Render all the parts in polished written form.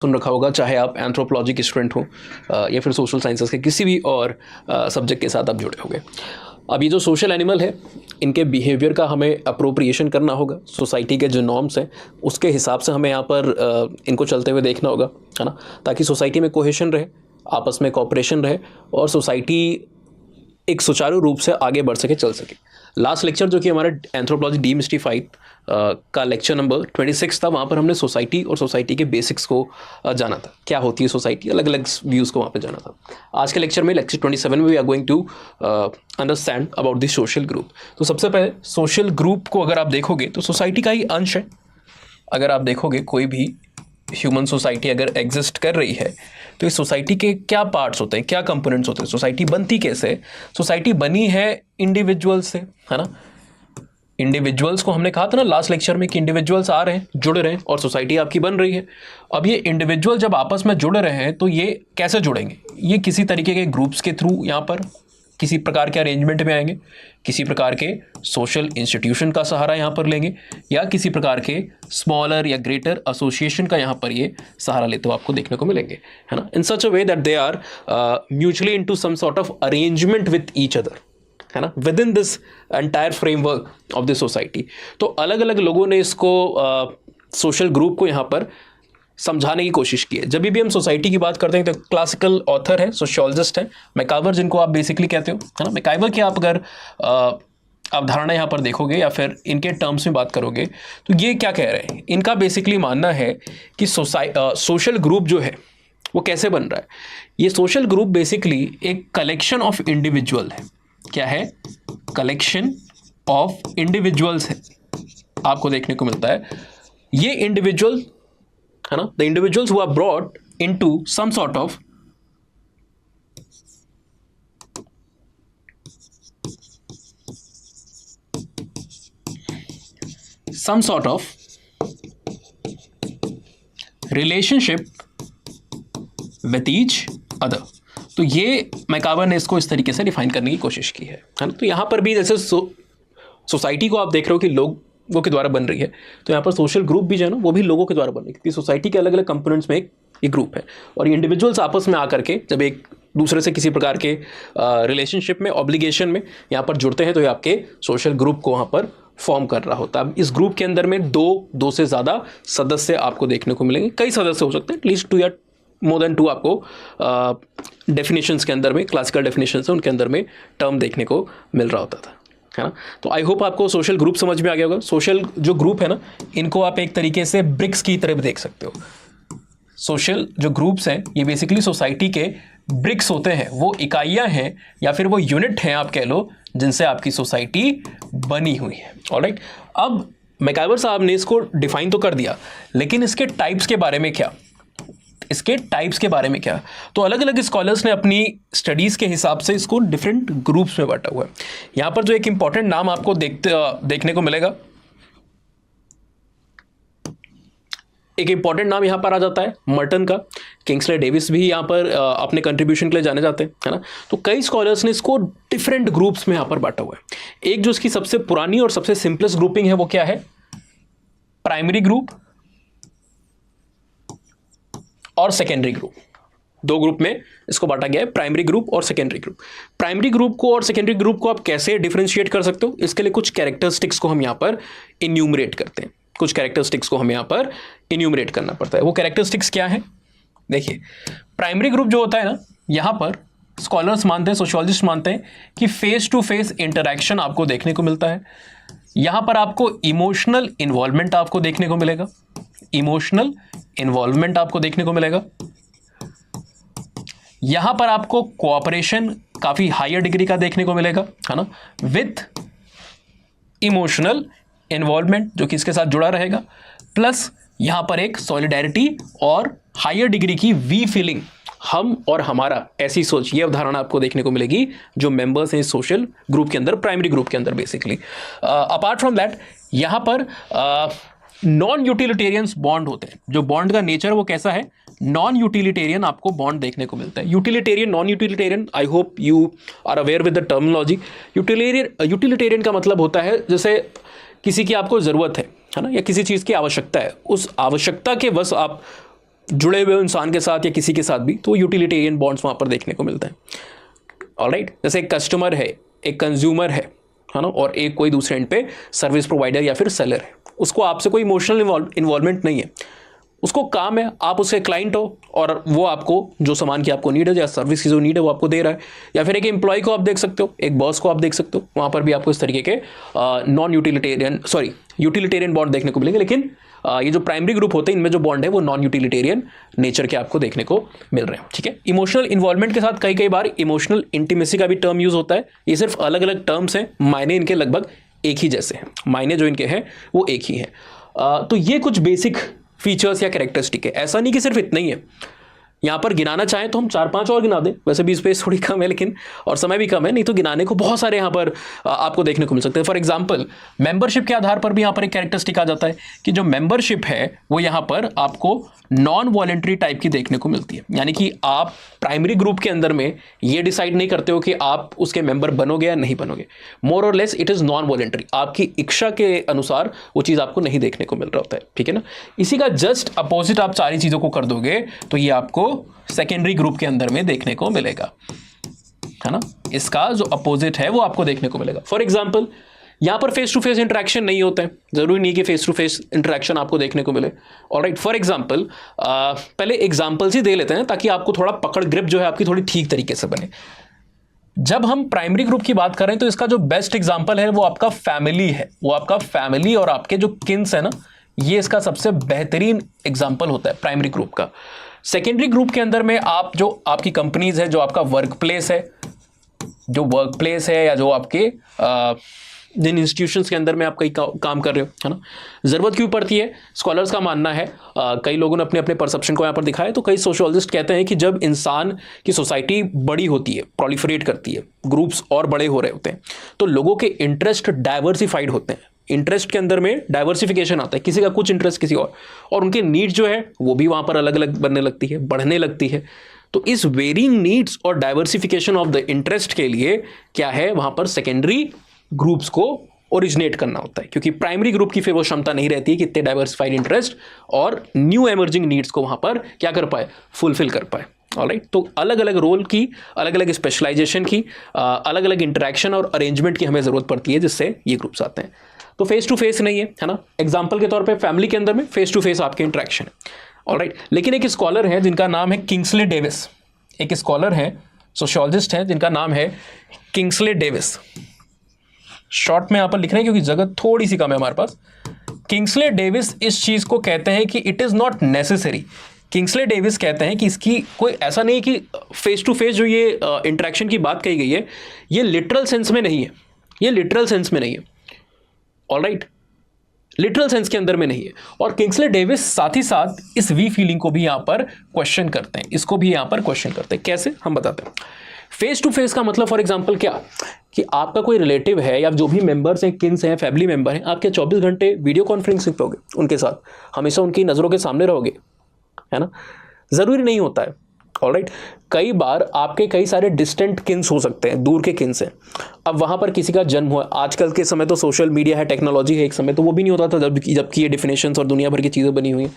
सुन रखा होगा, चाहे आप एंथ्रोपोलॉजी के स्टूडेंट हो या फिर सोशल साइंसेस के किसी भी और सब्जेक्ट के साथ आप जुड़े होंगे। अब ये जो सोशल एनिमल है, इनके बिहेवियर का हमें अप्रोप्रिएशन करना होगा। सोसाइटी के जो नॉर्म्स हैं उसके हिसाब से हमें यहाँ पर इनको चलते हुए देखना होगा, है ना, ताकि सोसाइटी में कोहेशन रहे, आपस में कोऑपरेशन रहे और सोसाइटी एक सुचारू रूप से आगे बढ़ सके, चल सके। लास्ट लेक्चर जो कि हमारा एंथ्रोपोलॉजी डीमिस्टिफाइड का लेक्चर नंबर 26 था, वहाँ पर हमने सोसाइटी और सोसाइटी के बेसिक्स को जाना था, क्या होती है सोसाइटी, अलग अलग व्यूज़ को वहाँ पे जाना था। आज के लेक्चर में, लेक्चर 27 में, we are going to understand about the social group. तो सबसे पहले सोशल ग्रुप को अगर आप देखोगे तो सोसाइटी का ही अंश है। अगर आप देखोगे कोई भी ह्यूमन सोसाइटी अगर एग्जिस्ट कर रही है तो इस सोसाइटी के क्या पार्ट्स होते हैं, क्या कंपोनेंट्स होते हैं, सोसाइटी बनती कैसे है। सोसाइटी बनी है इंडिविजुअल्स से, है ना। इंडिविजुअल्स को हमने कहा था ना लास्ट लेक्चर में कि इंडिविजुअल्स आ रहे हैं, जुड़ रहे हैं और सोसाइटी आपकी बन रही है। अब ये इंडिविजुअल जब आपस में जुड़ रहे हैं तो ये कैसे जुड़ेंगे, ये किसी तरीके के ग्रुप्स के थ्रू यहाँ पर किसी प्रकार के अरेंजमेंट में आएंगे, किसी प्रकार के सोशल इंस्टीट्यूशन का सहारा यहाँ पर लेंगे, या किसी प्रकार के स्मॉलर या ग्रेटर एसोसिएशन का यहाँ पर ये सहारा लेते हुए आपको देखने को मिलेंगे, है ना। In such a way that they are mutually into some sort of arrangement with each other, है ना, with in this entire framework of the society. तो अलग अलग लोगों ने इसको सोशल ग्रुप को यहाँ पर समझाने की कोशिश की है। जब भी हम सोसाइटी की बात करते हैं तो क्लासिकल ऑथर है, सोशियोलॉजिस्ट है मैकाइवर, जिनको आप बेसिकली कहते हो, है ना। मैकाइवर की आप अगर अवधारणा यहाँ पर देखोगे या फिर इनके टर्म्स में बात करोगे तो ये क्या कह रहे हैं, इनका बेसिकली मानना है कि सोशल ग्रुप जो है वो कैसे बन रहा है। ये सोशल ग्रुप बेसिकली एक कलेक्शन ऑफ इंडिविजुअल है। क्या है? कलेक्शन ऑफ इंडिविजुअल्स है, आपको देखने को मिलता है। ये इंडिविजुअल, है ना, the individuals who are brought into some sort of relationship with each other. तो ये मैकाइवर ने इसको इस तरीके से डिफाइन करने की कोशिश की है ना। तो यहाँ पर भी जैसे सोसाइटी को आप देख रहे हो कि लोगों के द्वारा बन रही है, तो यहाँ पर सोशल ग्रुप भी जो है ना वो भी लोगों के द्वारा बन रही है, क्योंकि सोसाइटी के अलग अलग कंपोनेंट्स में एक ग्रुप है और ये इंडिविजुअल्स आपस में आकर के जब एक दूसरे से किसी प्रकार के रिलेशनशिप में, ऑब्लिगेशन में यहाँ पर जुड़ते हैं तो ये आपके सोशल ग्रुप को वहाँ पर फॉर्म कर रहा होता है। अब इस ग्रुप के अंदर में दो से ज़्यादा सदस्य आपको देखने को मिलेंगे, कई सदस्य हो सकते हैं, एटलीस्ट 2 या मोर देन 2 आपको डेफिनेशंस के अंदर में, क्लासिकल डेफिनेशंस है उनके अंदर में टर्म देखने को मिल रहा होता था, है ना। तो आई होप आपको सोशल ग्रुप समझ में आ गया होगा। सोशल जो ग्रुप है ना, इनको आप एक तरीके से ब्रिक्स की तरह देख सकते हो। सोशल जो ग्रुप्स हैं ये बेसिकली सोसाइटी के ब्रिक्स होते हैं, वो इकाइयां हैं या फिर वो यूनिट हैं आप कह लो, जिनसे आपकी सोसाइटी बनी हुई है। ऑलराइट, अब मैकाइवर साहब ने इसको डिफाइन तो कर दिया, लेकिन इसके टाइप्स के बारे में क्या, तो अलग अलग स्कॉलर्स ने अपनी स्टडीज़ के हिसाब से इसको डिफरेंट ग्रुप्स में बांटा हुआ है। यहाँ पर जो एक इंपॉर्टेंट नाम आपको देखने को मिलेगा, एक इंपॉर्टेंट नाम यहाँ पर आ जाता है मर्टन का। किंग्सले डेविस भी यहाँ पर अपने कंट्रीब्यूशन के लिए जाने जाते हैं, है ना। तो कई स्कॉलर्स ने इसको डिफरेंट ग्रुप्स में यहाँ पर बांटा हुआ है। एक जो इसकी सबसे पुरानी और सबसे सिंपलेस्ट ग्रुपिंग है वो क्या है? प्राइमरी ग्रुप और सेकेंडरी ग्रुप। 2 ग्रुप में इसको बांटा गया है, प्राइमरी ग्रुप और सेकेंडरी ग्रुप। प्राइमरी ग्रुप को और सेकेंडरी ग्रुप को आप कैसे डिफरेंशिएट कर सकते हो? इसके लिए कुछ कैरेक्टरिस्टिक्स को हम यहाँ पर इन्यूमरेट करते हैं, कुछ कैरेक्टरिस्टिक्स को हमें यहाँ पर इन्यूमरेट करना पड़ता है। वो कैरेक्टरिस्टिक्स क्या है? देखिए, प्राइमरी ग्रुप जो होता है ना, यहाँ पर स्कॉलर्स मानते हैं, सोशियोलॉजिस्ट मानते हैं कि फेस टू फेस इंटरैक्शन आपको देखने को मिलता है। यहाँ पर आपको इमोशनल इन्वॉल्वमेंट आपको देखने को मिलेगा, यहां पर आपको कोऑपरेशन काफी हायर डिग्री का देखने को मिलेगा, है ना, विथ इमोशनल इन्वॉल्वमेंट जो कि इसके साथ जुड़ा रहेगा, प्लस यहां पर एक सॉलिडेरिटी और हायर डिग्री की वी फीलिंग, हम और हमारा, ऐसी सोच, ये अवधारणा आपको देखने को मिलेगी जो मेंबर्स हैं सोशल ग्रुप के अंदर, प्राइमरी ग्रुप के अंदर बेसिकली। अपार्ट फ्रॉम दैट यहाँ पर नॉन यूटिलिटेरियंस बॉन्ड होते हैं। जो बॉन्ड का नेचर वो कैसा है? नॉन यूटिलिटेरियन आपको बॉन्ड देखने को मिलता है। Utilitarian, non utilitarian, I hope you are aware with the terminology. Utilitarian का मतलब होता है जैसे किसी की आपको ज़रूरत है ना, या किसी चीज़ की आवश्यकता है, उस आवश्यकता के बस आप जुड़े हुए इंसान के साथ या किसी के साथ भी, तो यूटिलिटेरियन बॉन्ड्स वहाँ पर देखने को मिलते हैं। ऑलराइट, जैसे एक कस्टमर है, एक कंज्यूमर है ना, और एक कोई दूसरे एंड पे सर्विस प्रोवाइडर या फिर सेलर है, उसको आपसे कोई इमोशनल इन्वॉल्वमेंट नहीं है, उसको काम है, आप उसके क्लाइंट हो और वो आपको जो सामान की आपको नीड है या सर्विस की जो नीड है वो आपको दे रहा है। या फिर एक एम्प्लॉय को आप देख सकते हो, एक बॉस को आप देख सकते हो, वहाँ पर भी आपको इस तरीके के नॉन यूटिलिटेरियन बॉन्ड देखने को मिलेंगे। लेकिन ये जो प्राइमरी ग्रुप होते हैं इनमें जो बॉन्ड है वो नॉन यूटिलिटेरियन नेचर के आपको देखने को मिल रहे हैं। ठीक है, इमोशनल इन्वॉल्वमेंट के साथ कई बार इमोशनल इंटीमेसी का भी टर्म यूज होता है। ये सिर्फ अलग अलग टर्म्स हैं, मायने इनके लगभग एक ही जैसे हैं, मायने जो इनके हैं वो एक ही हैं। तो ये कुछ बेसिक फीचर्स या कैरेक्टरिस्टिक है, ऐसा नहीं कि सिर्फ इतना ही है। यहाँ पर गिनाना चाहें तो हम 4-5 और गिना दें, वैसे भी स्पेस थोड़ी कम है लेकिन और समय भी कम है, नहीं तो गिनाने को बहुत सारे यहाँ पर आपको देखने को मिल सकते हैं। फॉर एग्जांपल मेंबरशिप के आधार पर भी यहाँ पर एक कैरेक्टरिस्टिक आ जाता है कि जो मेंबरशिप है वो यहाँ पर आपको नॉन वॉलेंट्री टाइप की देखने को मिलती है। यानी कि आप प्राइमरी ग्रुप के अंदर में ये डिसाइड नहीं करते हो कि आप उसके मेंबर बनोगे या नहीं बनोगे, मोर और less it is non voluntary, आपकी इच्छा के अनुसार वो चीज़ आपको नहीं देखने को मिल रहा होता है। ठीक है ना, इसी का जस्ट अपोजिट आप सारी चीज़ों को कर दोगे तो ये आपको सेकेंडरी ग्रुप के अंदर में देखने को मिलेगा, है ना। इसका जो अपोजिट है वो आपको देखने को मिलेगा। फॉर एग्जाम्पल यहाँ पर फेस टू फेस इंटरेक्शन नहीं होते हैं, जरूरी नहीं कि फेस टू फेस इंटरेक्शन आपको देखने को मिले। ऑलराइट, फॉर एग्जाम्पल पहले एग्जाम्पल्स ही दे लेते हैं ताकि आपको थोड़ा पकड़ ग्रिप जो है आपकी थोड़ी ठीक तरीके से बने। जब हम प्राइमरी ग्रुप की बात करें तो इसका जो बेस्ट एग्जाम्पल है वो आपका फैमिली है, वो आपका फैमिली और आपके जो किन्स है ना, ये इसका सबसे बेहतरीन एग्जाम्पल होता है प्राइमरी ग्रुप का। सेकेंडरी ग्रुप के अंदर में आप जो आपकी कंपनीज है, जो आपका वर्क प्लेस है, या जो आपके जिन इंस्टीट्यूशंस के अंदर में आप कई काम कर रहे हो, है ना, ज़रूरत क्यों पड़ती है। स्कॉलर्स का मानना है, कई लोगों ने अपने अपने परसेप्शन को यहाँ पर दिखाया, तो कई सोशियोलॉजिस्ट कहते हैं कि जब इंसान की सोसाइटी बड़ी होती है, प्रोलिफरेट करती है, ग्रुप्स और बड़े हो रहे होते हैं, तो लोगों के इंटरेस्ट डाइवर्सिफाइड होते हैं। इंटरेस्ट के अंदर में डाइवर्सिफिकेशन आता है, किसी का कुछ इंटरेस्ट किसी और उनके नीड जो है वो भी वहाँ पर अलग अलग बनने लगती है, बढ़ने लगती है। तो इस वेरिंग नीड्स और डाइवर्सिफिकेशन ऑफ द इंटरेस्ट के लिए क्या है, वहाँ पर सेकेंडरी ग्रुप्स को ओरिजिनेट करना होता है, क्योंकि प्राइमरी ग्रुप की फिर वो क्षमता नहीं रहती है कि इतने डाइवर्सिफाइड इंटरेस्ट और न्यू एमर्जिंग नीड्स को वहाँ पर क्या कर पाए, फुलफिल कर पाए। ऑलराइट, तो अलग अलग रोल की, अलग अलग स्पेशलाइजेशन की, अलग अलग इंटरेक्शन और अरेंजमेंट की हमें ज़रूरत पड़ती है, जिससे ये ग्रुप्स आते हैं। तो फेस टू फेस नहीं है ना, एग्जाम्पल के तौर पे फैमिली के अंदर में फेस टू फेस आपके इंटरेक्शन है। ऑलराइट, लेकिन एक स्कॉलर है जिनका नाम है किंग्सले डेविस, एक स्कॉलर है, सोशियोलॉजिस्ट है जिनका नाम है किंग्सले डेविस। शॉर्ट में यहाँ पर लिख रहे हैं क्योंकि जगह थोड़ी सी कम है हमारे पास। किंग्सले डेविस इस चीज़ को कहते हैं कि it is not necessary. Kingsley Davis कहते हैं कि इसकी कोई ऐसा नहीं कि फेस टू फेस जो ये इंटरेक्शन की बात कही गई है ये लिटरल सेंस में नहीं है, ये लिटरल सेंस में नहीं है। ऑलराइट, लिटरल सेंस के अंदर में नहीं है। और किंग्सले डेविस साथ ही साथ इस वी फीलिंग को भी यहाँ पर क्वेश्चन करते हैं, इसको भी यहाँ पर क्वेश्चन करते हैं। कैसे, हम बताते हैं। फेस टू फेस का मतलब फॉर एग्जांपल क्या, कि आपका कोई रिलेटिव है या जो भी मेंबर्स हैं, किन्स हैं, फैमिली मेंबर हैं, आप क्या 24 घंटे वीडियो कॉन्फ्रेंसिंग पे होगे उनके साथ, हमेशा उनकी नज़रों के सामने रहोगे, है ना, ज़रूरी नहीं होता है। ऑलराइट, कई बार आपके कई सारे डिस्टेंट किन्स हो सकते हैं, दूर के किन्स हैं। अब वहाँ पर किसी का जन्म हुआ, आजकल के समय तो सोशल मीडिया है, टेक्नोलॉजी है, एक समय तो वो भी नहीं होता था जबकि ये डिफिनेशंस और दुनिया भर की चीज़ें बनी हुई हैं।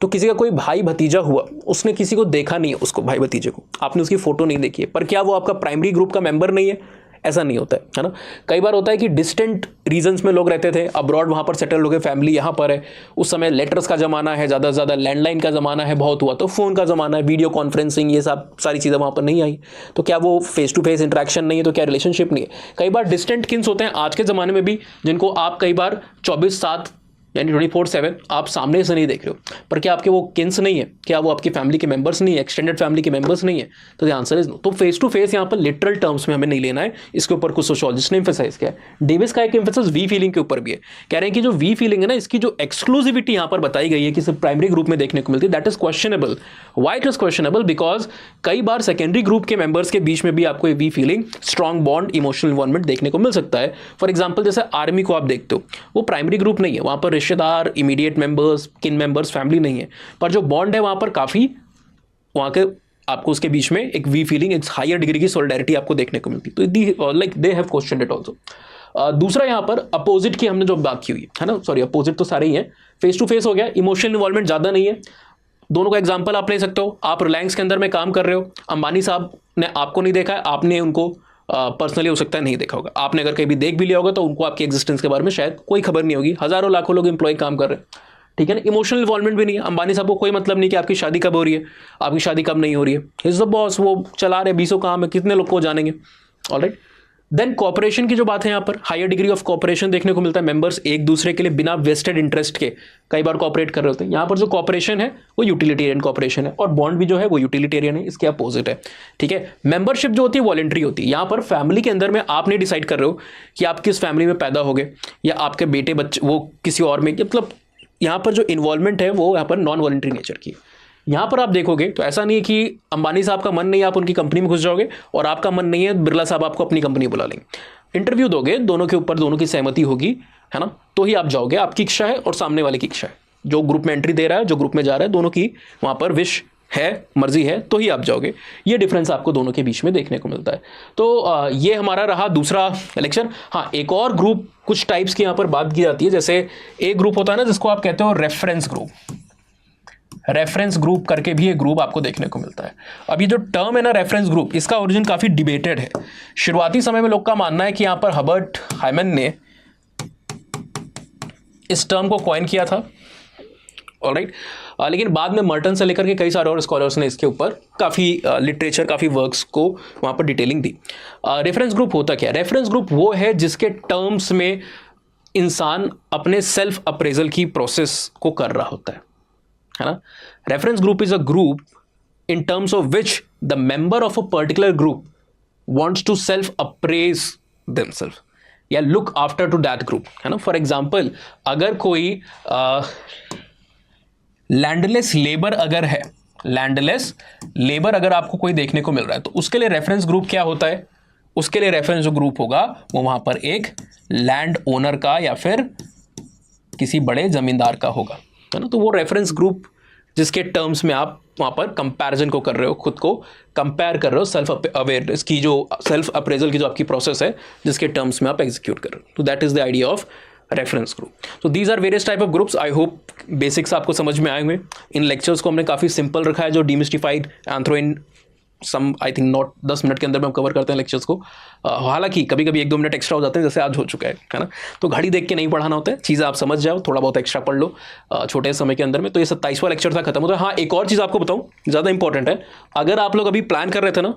तो किसी का कोई भाई भतीजा हुआ, उसने किसी को देखा नहीं है, उसको भाई भतीजे को आपने उसकी फ़ोटो नहीं देखी है, पर क्या वो आपका प्राइमरी ग्रुप का मेंबर नहीं है, ऐसा नहीं होता है ना। कई बार होता है कि डिस्टेंट रीजन्स में लोग रहते थे, अब्रॉड वहाँ पर सेटल हो गए, फैमिली यहाँ पर है, उस समय लेटर्स का ज़माना है, ज़्यादा से ज़्यादा लैंडलाइन का ज़माना है, बहुत हुआ तो फ़ोन का ज़माना है, वीडियो कॉन्फ्रेंसिंग, ये सब सारी चीज़ें वहाँ पर नहीं आई। तो क्या वो फेस टू फेस इंटरेक्शन नहीं है, तो क्या रिलेशनशिप नहीं है। कई बार डिस्टेंट किन्स होते हैं आज के ज़माने में भी, जिनको आप कई बार 24/7 यानी 24/7 आप सामने से नहीं देख रहे हो, पर क्या आपके वो किन्स नहीं है, क्या वो आपकी फैमिली के मेंबर्स नहीं है, एक्सटेंडेड फैमिली के मेंबर्स नहीं है, तो द आंसर इज नो। तो फेस टू फेस यहाँ पर लिटरल टर्म्स में हमें नहीं लेना है, इसके ऊपर कुछ सोशियोलॉजिस्ट ने एम्फेसाइज किया है। डेविस का एक एम्फेसिस वी फीलिंग के ऊपर भी है, कह रहे हैं कि जो वी फीलिंग है ना, इसकी जो एक्सक्लूसिविटी यहाँ पर बताई गई है कि सिर्फ प्राइमरी ग्रुप में देखने को मिलती है, that is questionable. Why it is questionable, because कई बार सेकेंडरी ग्रुप के मेंबर्स के बीच में भी आपको we feeling, strong bond, emotional involvement देखने को मिल सकता है। फॉर एग्जाम्पल जैसे आर्मी को आप देखते हो, वो प्राइमरी ग्रुप नहीं है, वहाँ पर रिश्तेदार, इमीडिएट मेंबर्स, किन मेंबर्स, फैमिली नहीं है, पर जो बॉन्ड है वहां पर काफी, वहां के आपको उसके बीच में एक वी फीलिंग, एक हायर डिग्री की सोलिडेरिटी आपको देखने को मिलती है। तो like they have questioned it also. दूसरा यहाँ पर अपोजिट की हमने जो बात की हुई है ना, सॉरी अपोजिट तो सारे ही हैं। फेस टू फेस हो गया, इमोशनल इन्वॉल्वमेंट ज्यादा नहीं है, दोनों का एग्जाम्पल आप ले सकते हो। आप रिलायंस के अंदर में काम कर रहे हो, अंबानी साहब ने आपको नहीं देखा है, आपने उनको पर्सनली हो सकता है नहीं देखा होगा, आपने अगर कभी देख भी लिया होगा तो उनको आपकी एग्जिस्टेंस के बारे में शायद कोई खबर नहीं होगी। हज़ारों लाखों लोग एम्प्लॉय काम कर रहे हैं, ठीक है ना। इमोशनल इन्वॉल्वमेंट भी नहीं है, अंबानी साहब को कोई मतलब नहीं कि आपकी शादी कब हो रही है, आपकी शादी कब नहीं हो रही है। इज द बॉस, वो चला रहे, 20 काम है, कितने लोग को जानेंगे। ऑलराइट, देन कॉपरेशन की जो बात है, यहाँ पर हायर डिग्री ऑफ कॉपरेशन देखने को मिलता है। मेंबर्स एक दूसरे के लिए बिना वेस्टेड इंटरेस्ट के कई बार कॉपरेट कर रहे होते हैं। यहाँ पर जो कॉपरेशन है वो यूटिलिटेरियन कॉपरेशन है, और बॉन्ड भी जो है वो यूटिलिटेरियन है, इसके अपोजिट है, ठीक है। मेंबरशिप जो होती है वॉलंटरी होती है। यहाँ पर फैमिली के अंदर में आप नहीं डिसाइड कर रहे हो कि आप किस फैमिली में पैदा हो गए या आपके बेटे बच्चे वो किसी और में, मतलब यहाँ पर जो इन्वॉल्वमेंट है वो यहाँ पर नॉन वॉलंटरी नेचर की है। यहाँ पर आप देखोगे तो ऐसा नहीं है कि अंबानी साहब का मन नहीं है आप उनकी कंपनी में घुस जाओगे, और आपका मन नहीं है बिरला साहब आपको अपनी कंपनी बुला लेंगे। इंटरव्यू दोगे, दोनों के ऊपर दोनों की सहमति होगी, है ना, तो ही आप जाओगे। आपकी इच्छा है और सामने वाले की इच्छा है, जो ग्रुप में एंट्री दे रहा है, जो ग्रुप में जा रहा है, दोनों की वहाँ पर विश है, मर्जी है, तो ही आप जाओगे। ये डिफरेंस आपको दोनों के बीच में देखने को मिलता है। तो ये हमारा रहा दूसरा लेक्चर। हाँ, एक और ग्रुप, कुछ टाइप्स की यहाँ पर बात की जाती है। जैसे एक ग्रुप होता है ना जिसको आप कहते हो रेफरेंस ग्रुप। रेफरेंस ग्रुप करके भी एक ग्रुप आपको देखने को मिलता है। अब ये जो टर्म है ना रेफरेंस ग्रुप, इसका ओरिजिन काफ़ी डिबेटेड है। शुरुआती समय में लोग का मानना है कि यहाँ पर हर्बर्ट हाइमन ने इस टर्म को कॉइन किया था, ऑलराइट। लेकिन बाद में मर्टन से लेकर के कई सारे और स्कॉलर्स ने इसके ऊपर काफ़ी लिटरेचर, काफ़ी वर्क्स को वहाँ पर डिटेलिंग दी। रेफरेंस ग्रुप होता क्या है? रेफरेंस ग्रुप वो है जिसके टर्म्स में इंसान अपने सेल्फ अप्रेजल की प्रोसेस को कर रहा होता है ना। Reference group is a group in terms of which the member of a particular group wants to self appraise themselves या look after to that group, है ना। फॉर एग्जाम्पल, अगर कोई लैंडलेस लेबर अगर है, लैंडलेस लेबर अगर आपको कोई देखने को मिल रहा है, तो उसके लिए रेफरेंस ग्रुप क्या होता है? उसके लिए रेफरेंस जो ग्रुप होगा वो वहां पर एक लैंड ओनर का या फिर किसी बड़े जमींदार का होगा, है ना। तो वो रेफरेंस ग्रुप जिसके टर्म्स में आप वहाँ पर कंपैरिजन को कर रहे हो, खुद को कंपेयर कर रहे हो, सेल्फ अवेयरनेस की जो सेल्फ अप्रेजल की जो आपकी प्रोसेस है, जिसके टर्म्स में आप एग्जीक्यूट कर रहे हो। तो that is the idea of reference group. तो these are various type of groups. I hope basics आपको समझ में आए हुए। इन लेक्चर्स को हमने काफ़ी सिंपल रखा है, जो demystified anthro in some I think not 10 minute के अंदर में हम कवर करते हैं लेक्चर्स को। हालांकि कभी कभी 1-2 मिनट एक्स्ट्रा हो जाते हैं, जैसे आज हो चुका है ना। तो घड़ी देख के नहीं पढ़ाना होता है, चीज़ें आप समझ जाओ, थोड़ा बहुत एक्स्ट्रा पढ़ लो छोटे समय के अंदर में। तो ये 27वां लेक्चर था, खत्म होता है। हाँ, एक और चीज़ आपको बताऊँ, ज़्यादा इंपॉर्टेंट है। अगर आप लोग अभी प्लान कर रहे थे ना